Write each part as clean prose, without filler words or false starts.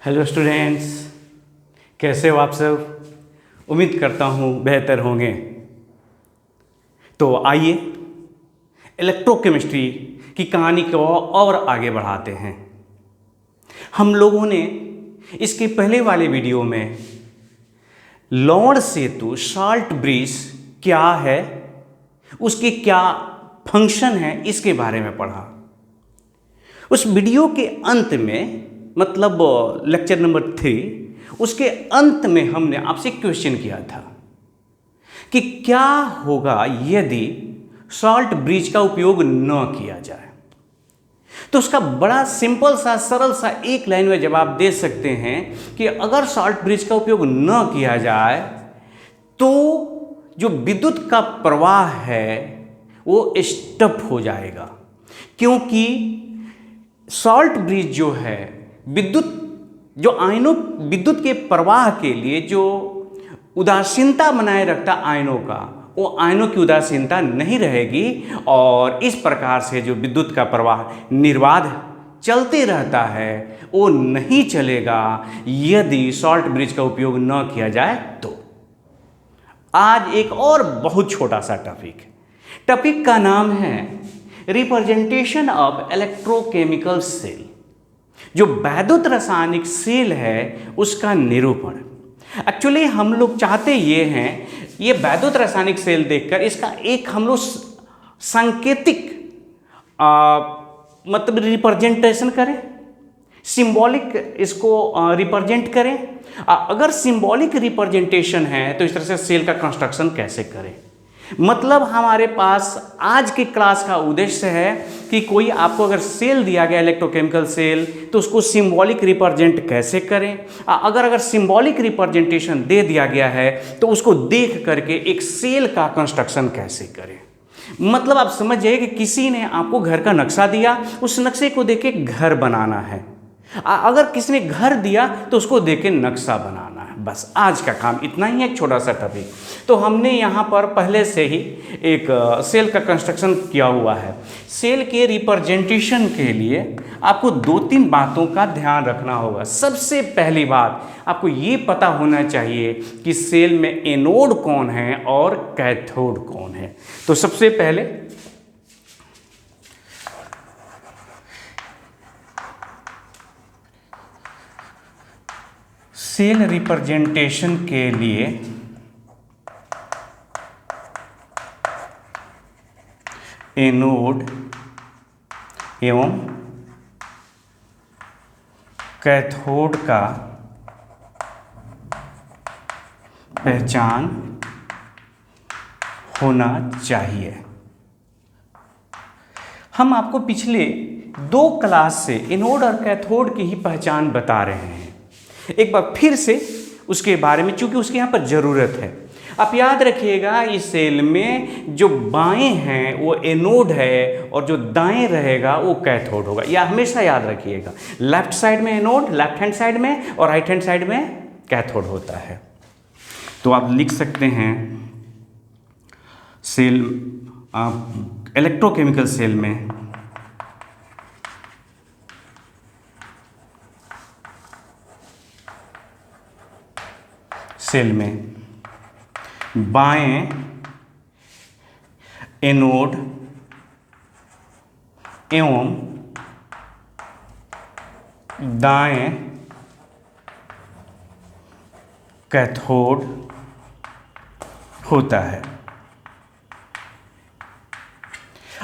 Hello students, कैसे हो आप सब। उम्मीद करता हूँ बेहतर होंगे। तो आइए इलेक्ट्रोकेमिस्ट्री की कहानी को और आगे बढ़ाते हैं। हम लोगों ने इसके पहले वाले वीडियो में लॉर्ड सेतु साल्ट ब्रिज क्या है, उसके क्या फंक्शन है, इसके बारे में पढ़ा। उस वीडियो के अंत में, मतलब लेक्चर नंबर 3, उसके अंत में हमने आपसे क्वेश्चन किया था कि क्या होगा यदि साल्ट ब्रिज का उपयोग न किया जाए। तो उसका बड़ा सिंपल सा, सरल सा एक लाइन में जवाब दे सकते हैं कि अगर साल्ट ब्रिज का उपयोग न किया जाए तो जो विद्युत का प्रवाह है वो स्टप हो जाएगा, क्योंकि साल्ट ब्रिज जो है विद्युत के प्रवाह के लिए जो उदासीनता बनाए रखता आयनों का, वो आयनों की उदासीनता नहीं रहेगी और इस प्रकार से जो विद्युत का प्रवाह निर्बाध चलते रहता है वो नहीं चलेगा यदि साल्ट ब्रिज का उपयोग न किया जाए। तो आज एक और बहुत छोटा सा टॉपिक का नाम है रिप्रेजेंटेशन ऑफ इलेक्ट्रोकेमिकल सेल। जो वैद्युत रासायनिक सेल है उसका निरूपण। एक्चुअली हम लोग चाहते ये हैं, ये वैद्युत रासायनिक सेल देखकर इसका एक हम लोग सांकेतिक मतलब रिप्रेजेंटेशन करें, सिंबॉलिक इसको रिप्रेजेंट करें। अगर सिंबॉलिक रिप्रेजेंटेशन है तो इस तरह से सेल का कंस्ट्रक्शन कैसे करें। मतलब हमारे पास आज की क्लास का उद्देश्य है कि कोई आपको अगर सेल दिया गया इलेक्ट्रोकेमिकल सेल तो उसको सिंबॉलिक रिप्रेजेंट कैसे करें। अगर सिंबॉलिक रिप्रेजेंटेशन दे दिया गया है तो उसको देख करके एक सेल का कंस्ट्रक्शन कैसे करें। मतलब आप समझ जाइए कि किसी ने आपको घर का नक्शा दिया, उस नक्शे को देख के घर बनाना है। अगर किसी ने घर दिया तो उसको देख के नक्शा बनाना है। बस आज का काम इतना ही है, एक छोटा सा टॉपिक। तो हमने यहाँ पर पहले से ही एक सेल का कंस्ट्रक्शन किया हुआ है। सेल के रिप्रेजेंटेशन के लिए आपको 2-3 बातों का ध्यान रखना होगा। सबसे पहली बात, आपको ये पता होना चाहिए कि सेल में एनोड कौन है और कैथोड कौन है। तो सबसे पहले सेल रिप्रेजेंटेशन के लिए एनोड एवं कैथोड का पहचान होना चाहिए। हम आपको पिछले 2 क्लास से एनोड और कैथोड की ही पहचान बता रहे हैं। एक बार फिर से उसके बारे में, चूंकि उसके यहाँ पर ज़रूरत है। आप याद रखिएगा, इस सेल में जो बाएं हैं वो एनोड है और जो दाएं रहेगा वो कैथोड होगा। यह हमेशा याद रखिएगा। लेफ्ट साइड में एनोड, लेफ्ट हैंड साइड में, और राइट हैंड साइड में कैथोड होता है। तो आप लिख सकते हैं सेल, इलेक्ट्रोकेमिकल सेल में बाएं एनोड एवं दाएं कैथोड होता है।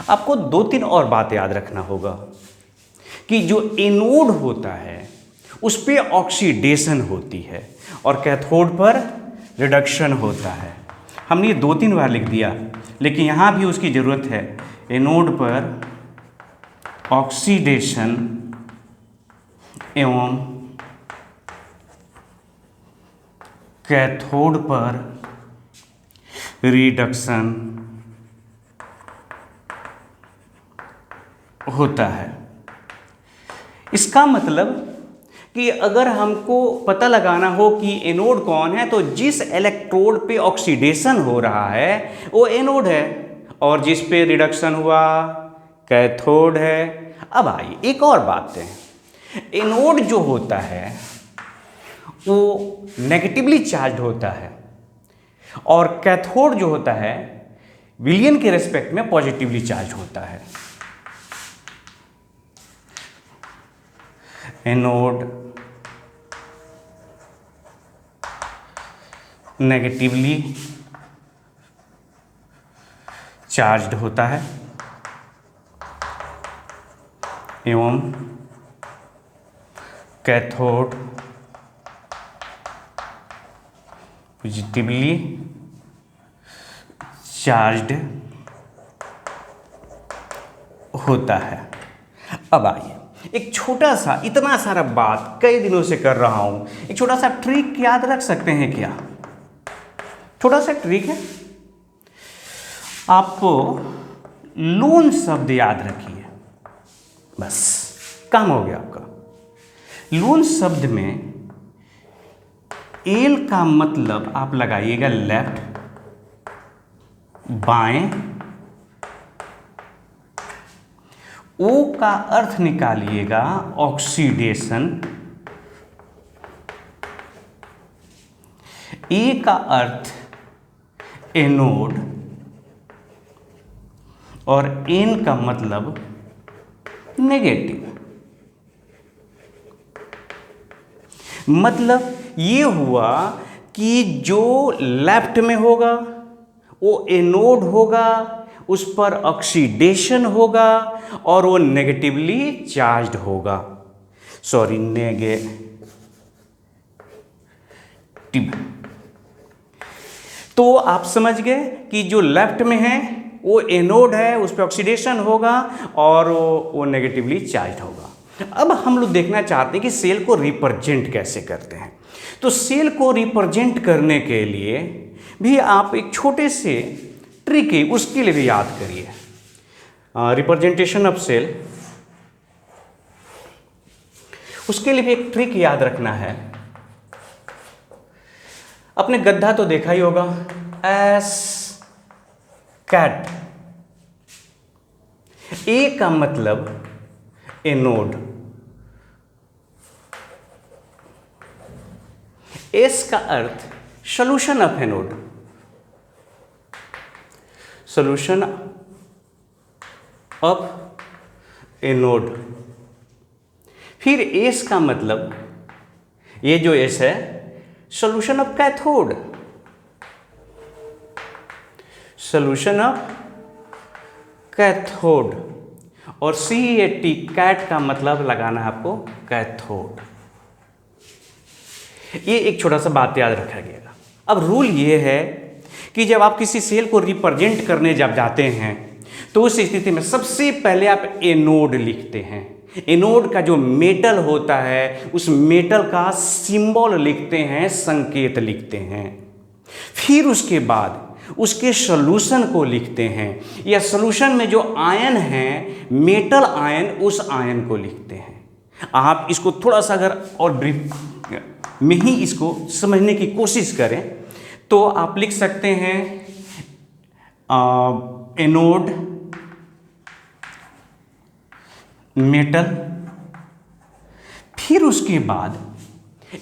आपको 2-3 और बात याद रखना होगा कि जो एनोड होता है उस पे ऑक्सीडेशन होती है और कैथोड पर रिडक्शन होता है। हमने ये 2-3 बार लिख दिया, लेकिन यहाँ भी उसकी ज़रूरत है। एनोड पर ऑक्सीडेशन एवं कैथोड पर रिडक्शन होता है। इसका मतलब कि अगर हमको पता लगाना हो कि एनोड कौन है तो जिस इलेक्ट्रोड पे ऑक्सीडेशन हो रहा है वो एनोड है और जिस पे रिडक्शन हुआ कैथोड है। अब आइए एक और बात है, एनोड जो होता है वो नेगेटिवली चार्ज होता है और कैथोड जो होता है विलियन के रेस्पेक्ट में पॉजिटिवली चार्ज होता है। एनोड नेगेटिवली चार्ज्ड होता है एवं कैथोड पॉजिटिवली चार्ज्ड होता है। अब आइए एक छोटा सा, इतना सारा बात कई दिनों से कर रहा हूं, एक छोटा सा ट्रिक याद रख सकते हैं क्या? छोटा सा ट्रिक है, आप लोन शब्द याद रखिए, बस काम हो गया आपका। लोन शब्द में एल का मतलब आप लगाइएगा लेफ्ट, बाएं, ओ का अर्थ निकालिएगा ऑक्सीडेशन, ए का अर्थ एनोड और एन का मतलब नेगेटिव। मतलब ये हुआ कि जो लेफ्ट में होगा वो एनोड होगा, उस पर ऑक्सीडेशन होगा और वो नेगेटिवली चार्ज्ड होगा, सॉरी नेगेटिव। तो आप समझ गए कि जो लेफ्ट में है वो एनोड है, उस पर ऑक्सीडेशन होगा और वो नेगेटिवली चार्ज्ड होगा। अब हम लोग देखना चाहते हैं कि सेल को रिप्रेजेंट कैसे करते हैं। तो सेल को रिप्रेजेंट करने के लिए भी आप एक छोटे से ट्रिक है, उसके लिए भी याद करिए। रिप्रेजेंटेशन ऑफ सेल, उसके लिए भी एक ट्रिक याद रखना है। आपने गद्दा तो देखा ही होगा, एस कैट, ए का मतलब एनोड, एस का अर्थ solution of anode, solution of anode. फिर एस का मतलब, ये जो एस है, solution of cathode, solution of cathode. और CAT, कैट का मतलब लगाना है आपको कैथोड। ये एक छोटा सा बात याद रखा गया। अब रूल ये है कि जब आप किसी सेल को रिप्रेजेंट करने जब जाते हैं तो उस स्थिति में सबसे पहले आप एनोड लिखते हैं। एनोड का जो मेटल होता है उस मेटल का सिंबल लिखते हैं, संकेत लिखते हैं। फिर उसके बाद उसके सॉल्यूशन को लिखते हैं, या सॉल्यूशन में जो आयन है, मेटल आयन, उस आयन को लिखते हैं। आप इसको थोड़ा सा अगर और ब्रीफ में ही इसको समझने की कोशिश करें तो आप लिख सकते हैं एनोड मेटल। फिर उसके बाद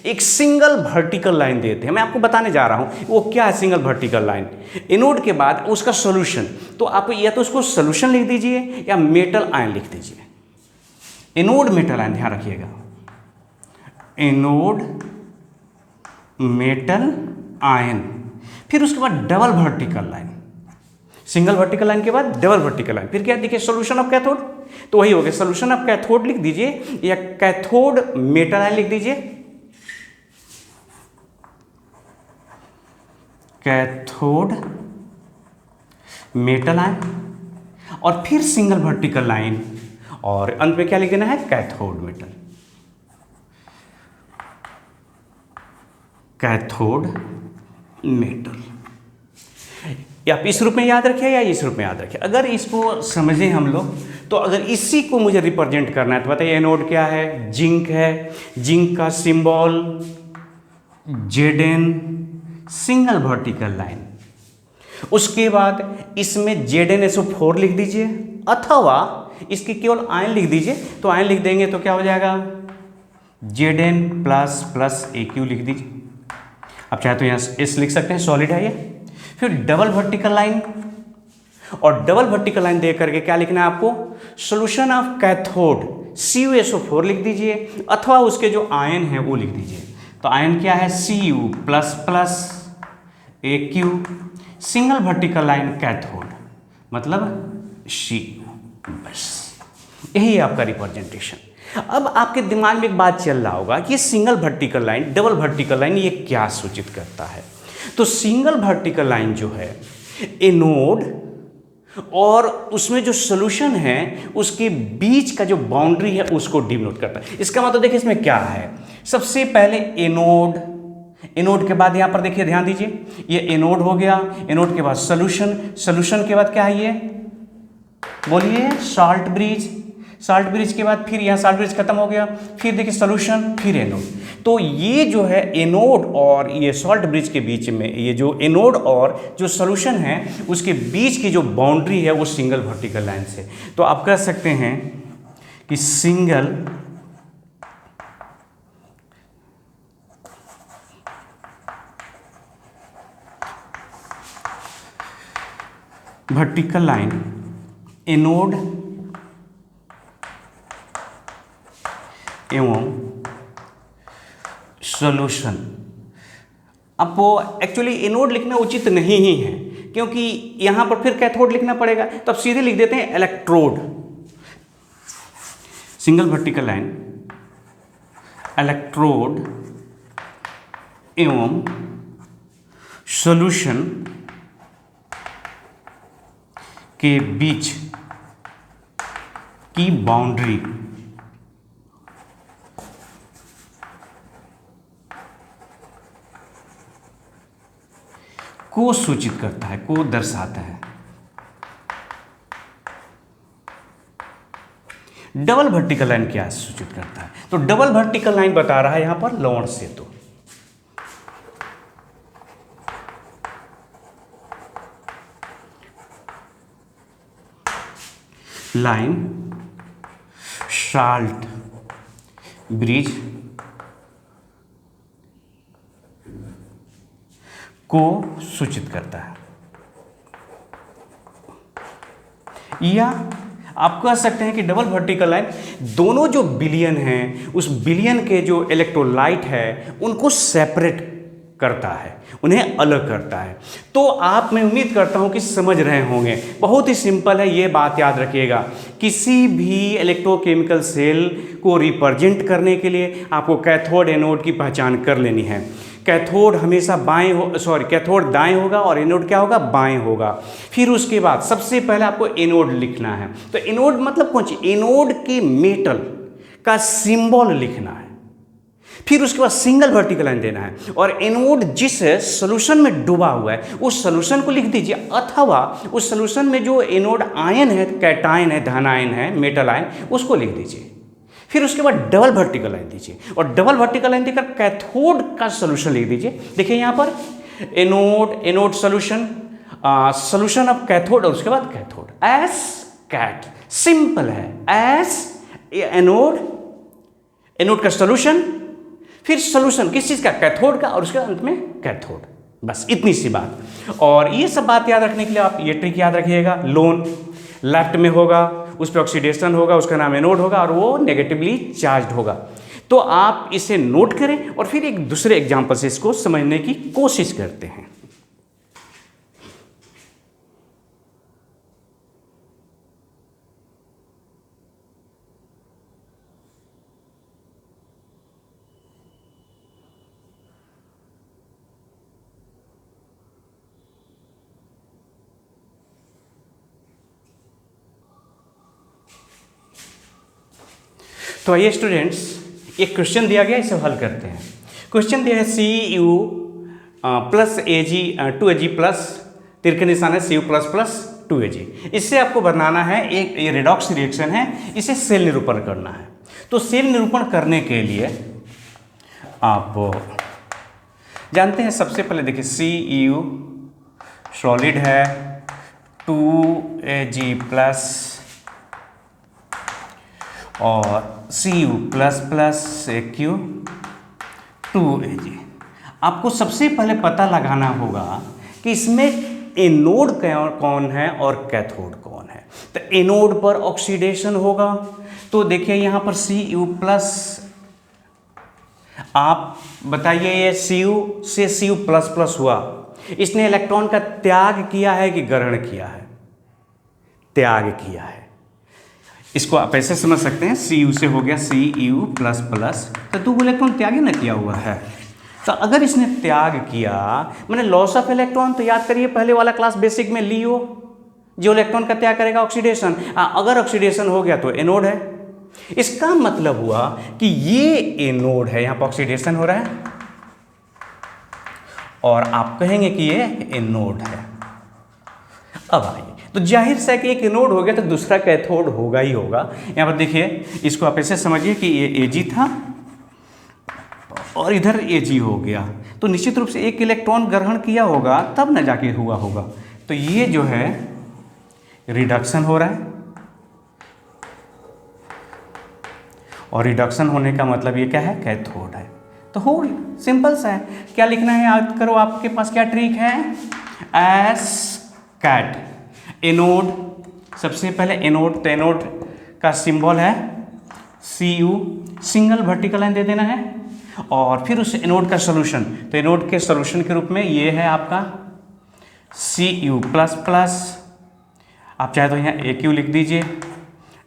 एक सिंगल वर्टिकल लाइन देते हैं। मैं आपको बताने जा रहा हूं वो क्या है सिंगल वर्टिकल लाइन। एनोड के बाद उसका सॉल्यूशन, तो आप या तो उसको सॉल्यूशन लिख दीजिए या मेटल आयन लिख दीजिए। एनोड मेटल आयन, ध्यान रखिएगा, एनोड मेटल आयन। फिर उसके बाद double vertical line, single vertical line के बाद डबल वर्टिकल लाइन। फिर क्या देखिए, सॉल्यूशन ऑफ कैथोड, तो वही हो गया, सॉल्यूशन ऑफ कैथोड लिख दीजिए या कैथोड मेटल आयन लिख दीजिए, कैथोड मेटल आयन। और फिर सिंगल वर्टिकल लाइन और अंत में क्या लिख देना है, कैथोड मेटल, कैथोड मेटल। या आप इस रूप में याद रखिए या इस रूप में याद रखिए। अगर इसको समझें हम लोग तो अगर इसी को मुझे रिप्रेजेंट करना है तो बताइए, एनोड क्या है, जिंक है, जिंक का symbol Zn, single vertical line. उसके बाद इसमें ZnSO4 लिख दीजिए, अथवा इसकी केवल आयन लिख दीजिए। तो आयन लिख देंगे तो क्या हो जाएगा, Zn प्लस प्लस AQ लिख दीजिए। अब चाहे तो यहाँ S लिख सकते हैं, सॉलिड है ये। फिर डबल वर्टिकल लाइन, और डबल वर्टिकल लाइन दे करके क्या लिखना है आपको, सोल्यूशन ऑफ कैथोड CuSO4 लिख दीजिए, अथवा उसके जो आयन है वो लिख दीजिए। तो आयन क्या है, Cu plus plus AQ, single vertical line cathode मतलब Cu, बस यही है आपका रिप्रेजेंटेशन। अब आपके दिमाग में एक बात चल रहा होगा कि single vertical line, double vertical line ये क्या सूचित करता है। तो सिंगल वर्टिकल लाइन जो है एनोड और उसमें जो सोल्यूशन है उसके बीच का जो बाउंड्री है उसको डिनोट करता है। इसका मतलब देखिए इसमें क्या है, सबसे पहले एनोड, एनोड के बाद यहां पर देखिए ध्यान दीजिए, ये एनोड हो गया, एनोड के बाद सोल्यूशन, सोल्यूशन के बाद क्या है ये, बोलिए साल्ट ब्रिज, साल्ट ब्रिज के बाद फिर यहाँ साल्ट ब्रिज खत्म हो गया, फिर देखिए सोल्यूशन, फिर एनोड। तो ये जो है एनोड और ये साल्ट ब्रिज के बीच में, ये जो एनोड और जो सोल्यूशन है उसके बीच की जो बाउंड्री है वो सिंगल वर्टिकल लाइन से। तो आप कह सकते हैं कि सिंगल वर्टिकल लाइन एनोड एवं सॉल्यूशन। आपको एक्चुअली एनोड लिखना उचित नहीं ही है क्योंकि यहां पर फिर कैथोड लिखना पड़ेगा, तो अब सीधे लिख देते हैं electrode, single vertical line electrode एवं सॉल्यूशन के बीच की बाउंड्री को सूचित करता है, को दर्शाता है। डबल वर्टिकल लाइन क्या सूचित करता है, तो डबल वर्टिकल लाइन बता रहा है यहां पर लवण सेतु। लाइन साल्ट ब्रिज को सूचित करता है, या आप कह सकते हैं कि डबल वर्टिकल लाइन दोनों जो बिलियन हैं उस बिलियन के जो इलेक्ट्रोलाइट है उनको सेपरेट करता है, उन्हें अलग करता है। तो आप, मैं उम्मीद करता हूं कि समझ रहे होंगे, बहुत ही सिंपल है, ये बात याद रखिएगा। किसी भी इलेक्ट्रोकेमिकल सेल को रिप्रेजेंट करने के लिए आपको कैथोड एनोड की पहचान कर लेनी है। कैथोड हमेशा कैथोड दाएं होगा और एनोड क्या होगा, बाएं होगा। फिर उसके बाद सबसे पहले आपको एनोड लिखना है। तो एनोड मतलब कौन सी, एनोड के मेटल का सिंबल लिखना है। फिर उसके बाद सिंगल वर्टिकल लाइन देना है और एनोड जिस सॉल्यूशन में डूबा हुआ है उस सॉल्यूशन को लिख दीजिए, अथवा उस सॉल्यूशन में जो एनोड आयन है, कैटायन है, धन आयन है, मेटल आयन, उसको लिख दीजिए। फिर उसके बाद डबल वर्टिकल लाइन दीजिए और डबल वर्टिकल लाइन देकर कैथोड का सॉल्यूशन लिख दीजिए। देखिए यहाँ पर anode solution, solution of cathode और उसके बाद कैथोड, एस कैट, सिंपल है, एस एनोड का सॉल्यूशन, फिर सॉल्यूशन किस चीज का, कैथोड का, और उसके अंत में कैथोड, बस इतनी सी बात। और ये सब बात याद रखने के लिए आप ये ट्रिक याद रखिएगा, लोन लेफ्ट में होगा, उस पर ऑक्सीडेशन होगा, उसका नाम एनोड होगा और वो नेगेटिवली चार्ज्ड होगा। तो आप इसे नोट करें और फिर एक दूसरे एग्जांपल से इसको समझने की कोशिश करते हैं। तो आइए स्टूडेंट्स, एक क्वेश्चन दिया गया, इसे हल करते हैं। क्वेश्चन दिया है Cu plus Ag 2Ag plus तिरके निशान है Cu प्लस प्लस 2Ag। इससे आपको बनाना है एक, ये रेडॉक्स रिएक्शन है, इसे सेल निरूपण करना है। तो सेल निरूपण करने के लिए आप जानते हैं, सबसे पहले देखिए Cu सॉलिड है, 2Ag प्लस और Cu प्लस प्लस Aq2Ag। आपको सबसे पहले पता लगाना होगा कि इसमें एनोड कौन है और कैथोड कौन है। तो एनोड पर ऑक्सीडेशन होगा, तो देखिए यहाँ पर Cu प्लस, आप बताइए ये Cu से Cu प्लस प्लस हुआ, इसने इलेक्ट्रॉन का त्याग किया है कि ग्रहण किया है? त्याग किया है। इसको आप ऐसे समझ सकते हैं, Cu से हो गया Cu प्लस प्लस, तो 2 इलेक्ट्रॉन त्याग ही ना किया हुआ है। तो अगर इसने त्याग किया मैंने लॉस ऑफ इलेक्ट्रॉन, तो याद करिए पहले वाला क्लास बेसिक में लियो, जो इलेक्ट्रॉन का त्याग करेगा ऑक्सीडेशन। अगर ऑक्सीडेशन हो गया तो एनोड है। इसका मतलब हुआ कि ये एनोड है, यहाँ पर ऑक्सीडेशन हो रहा है और आप कहेंगे कि ये एनोड है। अब आइए, तो जाहिर से कि एक एनोड हो गया तो दूसरा कैथोड होगा ही होगा। यहाँ पर देखिए, इसको आप ऐसे समझिए कि ये Ag था और इधर Ag हो गया, तो निश्चित रूप से एक इलेक्ट्रॉन ग्रहण किया होगा तब न जाके हुआ होगा। तो ये जो है रिडक्शन हो रहा है, और रिडक्शन होने का मतलब ये क्या है? कैथोड है। तो हो गया, सिंपल सा है। क्या लिखना है याद करो, आपके पास क्या ट्रिक है? एस कैट एनोड, सबसे पहले एनोड, तो एनोड का सिंबल है Cu, सिंगल वर्टिकल लाइन दे देना है, और फिर उस एनोड का सॉल्यूशन, तो एनोड के सॉल्यूशन के रूप में ये है आपका Cu प्लस प्लस, आप चाहे तो यहाँ Aq लिख दीजिए,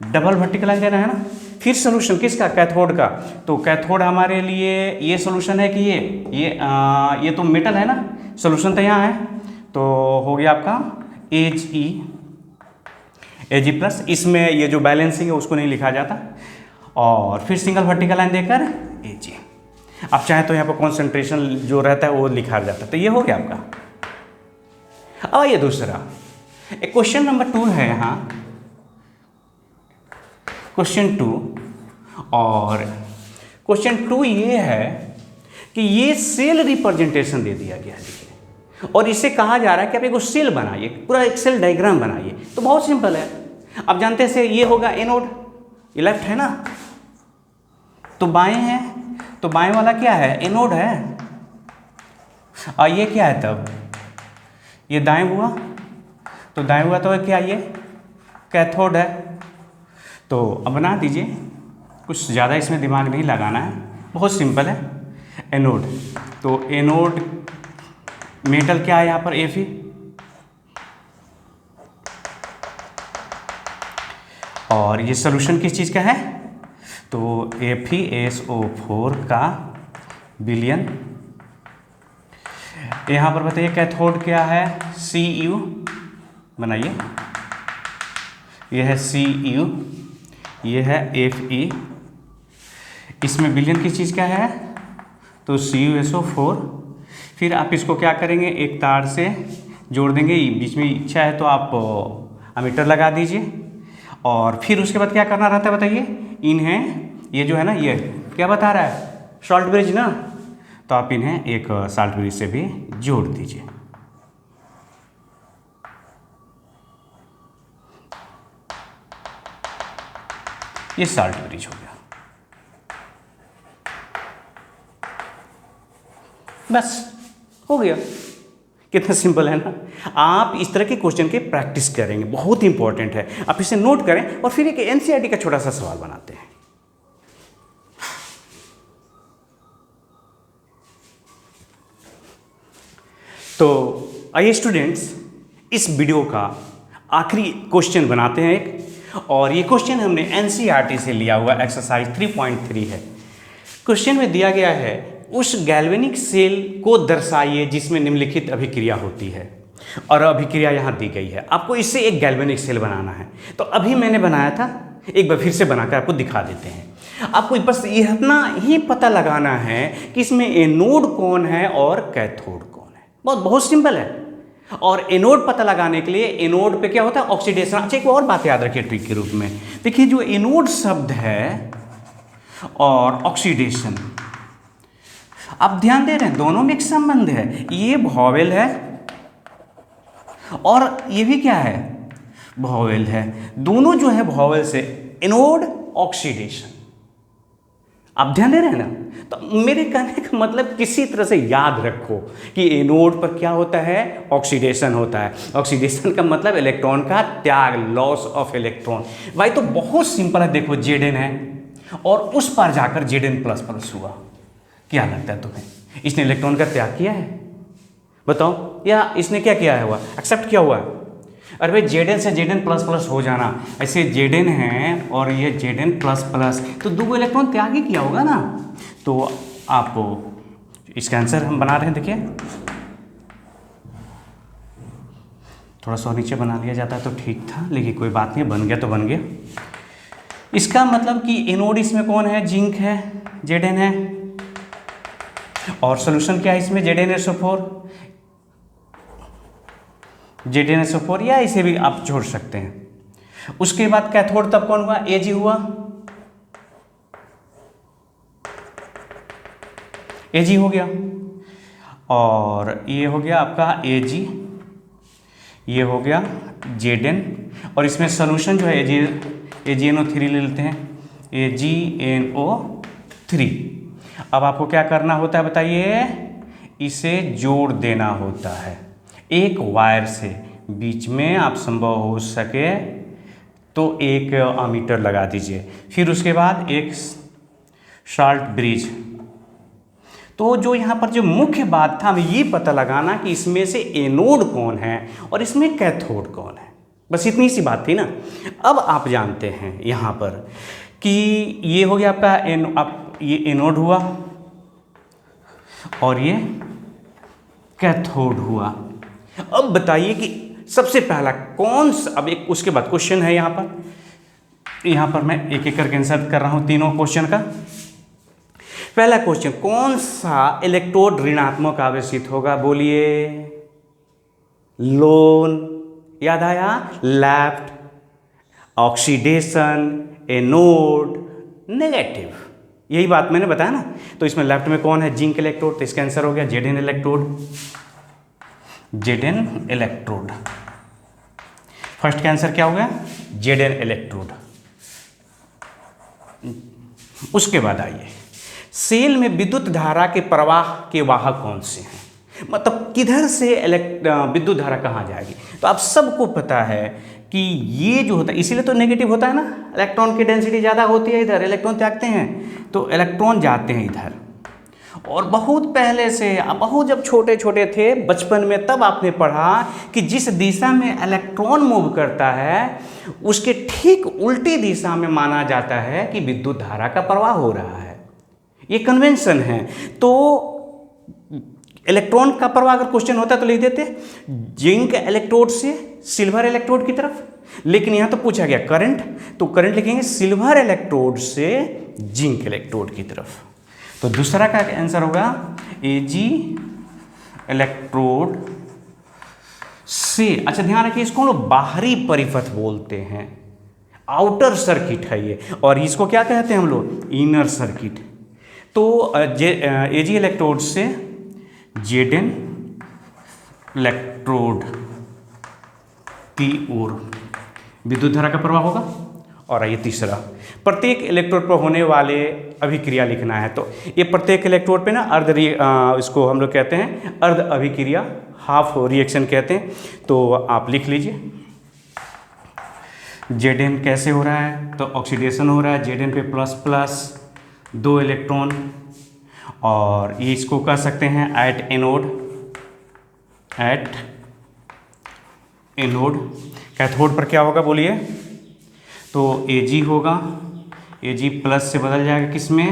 डबल वर्टिकल लाइन देना है ना। फिर सॉल्यूशन किसका? कैथोड का। तो कैथोड हमारे लिए ये सॉल्यूशन है कि ये तो मेटल है ना, सॉल्यूशन तो यहाँ है, तो हो गया आपका Ag प्लस, इसमें ये जो बैलेंसिंग है उसको नहीं लिखा जाता, और फिर सिंगल वर्टिकल लाइन देकर Ag। आप चाहे तो यहाँ पर कॉन्सेंट्रेशन जो रहता है वो लिखा जाता है। तो ये हो गया आपका। अब ये दूसरा एक क्वेश्चन नंबर 2 है यहाँ, क्वेश्चन 2, और क्वेश्चन 2 ये है कि ये सेल रिप्रेजेंटेशन दे दिया गया है, और इसे कहा जा रहा है कि आप एक सेल बनाइए, पूरा एक सेल डायग्राम बनाइए। तो बहुत सिंपल है, अब जानते हैं ये होगा एनोड, ये लेफ्ट है ना, तो बाएं है, तो बाएं वाला क्या है? एनोड है, और ये क्या है? तब ये दाएं हुआ, तो दाएं हुआ तो क्या? ये कैथोड है। तो अब बना दीजिए, कुछ ज़्यादा इसमें दिमाग नहीं लगाना है, बहुत सिंपल है। एनोड, तो एनोड मेटल क्या है यहाँ पर? Fe, और ये सॉल्यूशन किस चीज़ का है? तो FeSO4 का विलयन। यहाँ पर बताइए कैथोड क्या है? Cu, बनाइए, यह है Cu, यह है Fe, इसमें विलयन किस चीज़ का है? तो CuSO4। फिर आप इसको क्या करेंगे? एक तार से जोड़ देंगे, बीच में इच्छा है तो आप अमीटर लगा दीजिए, और फिर उसके बाद क्या करना रहता है बताइए? इन्हें, ये जो है ना, ये क्या बता रहा है? सॉल्ट ब्रिज ना, तो आप इन्हें एक सॉल्ट ब्रिज से भी जोड़ दीजिए। ये सॉल्ट ब्रिज हो गया, बस हो गया। कितना सिंपल है ना। आप इस तरह के क्वेश्चन के प्रैक्टिस करेंगे, बहुत इंपॉर्टेंट है, आप इसे नोट करें, और फिर एक एनसीईआरटी का छोटा सा सवाल बनाते हैं। तो आइए स्टूडेंट्स, इस वीडियो का आखिरी क्वेश्चन बनाते हैं एक, और ये क्वेश्चन हमने एनसीईआरटी से लिया हुआ एक्सरसाइज 3.3 है। क्वेश्चन में दिया गया है, उस गैल्वेनिक सेल को दर्शाइए जिसमें निम्नलिखित अभिक्रिया होती है, और अभिक्रिया यहाँ दी गई है। आपको इससे एक गैल्वेनिक सेल बनाना है। तो अभी मैंने बनाया था, एक बार फिर से बनाकर आपको दिखा देते हैं। आपको बस इतना ही पता लगाना है कि इसमें एनोड कौन है और कैथोड कौन है। बहुत सिंपल है। और एनोड पता लगाने के लिए एनोड पे क्या होता है? ऑक्सीडेशन। अच्छा, एक और बात याद रखिए ट्रिक के रूप में, देखिए जो एनोड शब्द है और ऑक्सीडेशन, आप ध्यान दे रहे हैं दोनों में एक संबंध है। ये वॉवेल है और ये भी क्या है? वॉवेल है। दोनों जो है वॉवेल से, एनोड ऑक्सीडेशन। आप ध्यान दे रहे हैं ना? तो मेरे कहने का मतलब किसी तरह से याद रखो कि एनोड पर क्या होता है, ऑक्सीडेशन होता है। ऑक्सीडेशन का मतलब इलेक्ट्रॉन का त्याग, लॉस ऑफ इलेक्ट्रॉन। भाई तो बहुत सिंपल है, देखो Zn है और उस पर जाकर Zn++ हुआ। क्या लगता है तुम्हें, इसने इलेक्ट्रॉन का त्याग किया है? बताओ, या इसने क्या किया है, हुआ एक्सेप्ट किया हुआ है? अरे भाई Zn से Zn++ हो जाना, ऐसे Zn है और ये Zn++ तो दो इलेक्ट्रॉन त्याग ही किया होगा ना। तो आपको इसका आंसर हम बना रहे हैं, देखिए थोड़ा सा नीचे बना लिया जाता है तो ठीक था, लेकिन कोई बात नहीं, बन गया तो बन गया। इसका मतलब कि एनोड इसमें कौन है, जिंक है, Zn है, और सोल्यूशन क्या है इसमें, Zn+4 या इसे भी आप छोड़ सकते हैं। उसके बाद कैथोड तब कौन हुआ, Ag हुआ, Ag हो गया, और ये हो गया आपका Ag, ये हो गया Zn, और इसमें सोल्यूशन जो है AgNO3 ले लेते हैं, AgNO3। अब आपको क्या करना होता है बताइए, इसे जोड़ देना होता है एक वायर से, बीच में आप संभव हो सके तो एक अमीटर लगा दीजिए, फिर उसके बाद एक शार्ट ब्रिज। तो जो यहाँ पर जो मुख्य बात था, हमें ये पता लगाना कि इसमें से एनोड कौन है और इसमें कैथोड कौन है, बस इतनी सी बात थी ना। अब आप जानते हैं यहाँ पर कि ये हो गया आपका ये एनोड हुआ और ये कैथोड हुआ। अब बताइए कि सबसे पहला कौन सा, अब एक उसके बाद क्वेश्चन है यहाँ पर मैं एक एक करके आंसर कर रहा हूँ तीनों क्वेश्चन का। पहला क्वेश्चन, कौन सा इलेक्ट्रोड ऋणात्मक आवेशित होगा, बोलिए, लोन, याद आया, लेफ्ट, ऑक्सीडेशन, एनोड, नेगेटिव, यही बात मैंने बताया ना। तो इसमें लेफ्ट में कौन है, जिंक इलेक्ट्रोड, तो इसका आंसर हो गया Zn electrode, Zn electrode. First का आंसर क्या हो गया, Zn इलेक्ट्रोड। उसके बाद आइए, सेल में विद्युत धारा के प्रवाह के वाहक कौन से हैं, मतलब किधर से विद्युत धारा कहाँ जाएगी। तो आप सबको पता है कि ये जो होता है, इसीलिए तो नेगेटिव होता है ना, इलेक्ट्रॉन की डेंसिटी ज़्यादा होती है, इधर इलेक्ट्रॉन त्यागते हैं तो इलेक्ट्रॉन जाते हैं इधर। और बहुत पहले से, बहुत जब छोटे छोटे थे बचपन में, तब आपने पढ़ा कि जिस दिशा में इलेक्ट्रॉन मूव करता है उसके ठीक उल्टी दिशा में माना जाता है कि विद्युत धारा का प्रवाह हो रहा है। ये कन्वेंशन है। तो इलेक्ट्रॉन का प्रवाह अगर क्वेश्चन होता तो लिख देते जिंक इलेक्ट्रोड से सिल्वर इलेक्ट्रोड की तरफ, लेकिन यहां तो पूछा गया करंट, तो करंट लिखेंगे सिल्वर इलेक्ट्रोड से जिंक इलेक्ट्रोड की तरफ। तो दूसरा का आंसर होगा Ag इलेक्ट्रोड से। अच्छा ध्यान रखिए, इसको हम लोग बाहरी परिपथ बोलते हैं, आउटर सर्किट है ये, और इसको क्या कहते हैं हम लोग, इनर सर्किट। तो Ag इलेक्ट्रोड से Zn इलेक्ट्रोड की ओर विद्युत धारा का प्रवाह होगा। और ये तीसरा, प्रत्येक इलेक्ट्रोड पर होने वाले अभिक्रिया लिखना है। तो ये प्रत्येक इलेक्ट्रोड पे ना इसको हम लोग कहते हैं अर्ध अभिक्रिया, हाफ रिएक्शन कहते हैं। तो आप लिख लीजिए Zn कैसे हो रहा है, तो ऑक्सीडेशन हो रहा है, Zn पे प्लस 2 इलेक्ट्रॉन, और ये इसको कह सकते हैं एट एनोड। कैथोड पर क्या होगा बोलिए, तो Ag होगा, Ag प्लस से बदल जाएगा किस में,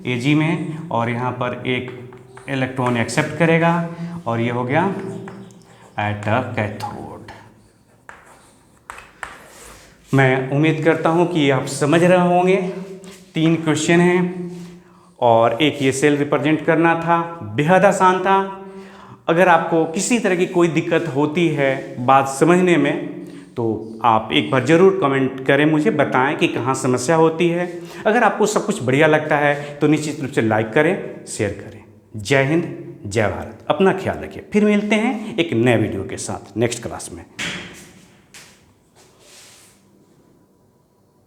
Ag में, और यहाँ पर एक इलेक्ट्रॉन एक्सेप्ट करेगा, और ये हो गया एट अ कैथोड। मैं उम्मीद करता हूँ कि आप समझ रहे होंगे। 3 क्वेश्चन हैं और एक ये सेल रिप्रेजेंट करना था, बेहद आसान था। अगर आपको किसी तरह की कोई दिक्कत होती है बात समझने में, तो आप एक बार ज़रूर कमेंट करें, मुझे बताएं कि कहाँ समस्या होती है। अगर आपको सब कुछ बढ़िया लगता है तो निश्चित रूप से लाइक करें, शेयर करें। जय हिंद, जय भारत, अपना ख्याल रखिए। फिर मिलते हैं एक नए वीडियो के साथ नेक्स्ट क्लास में।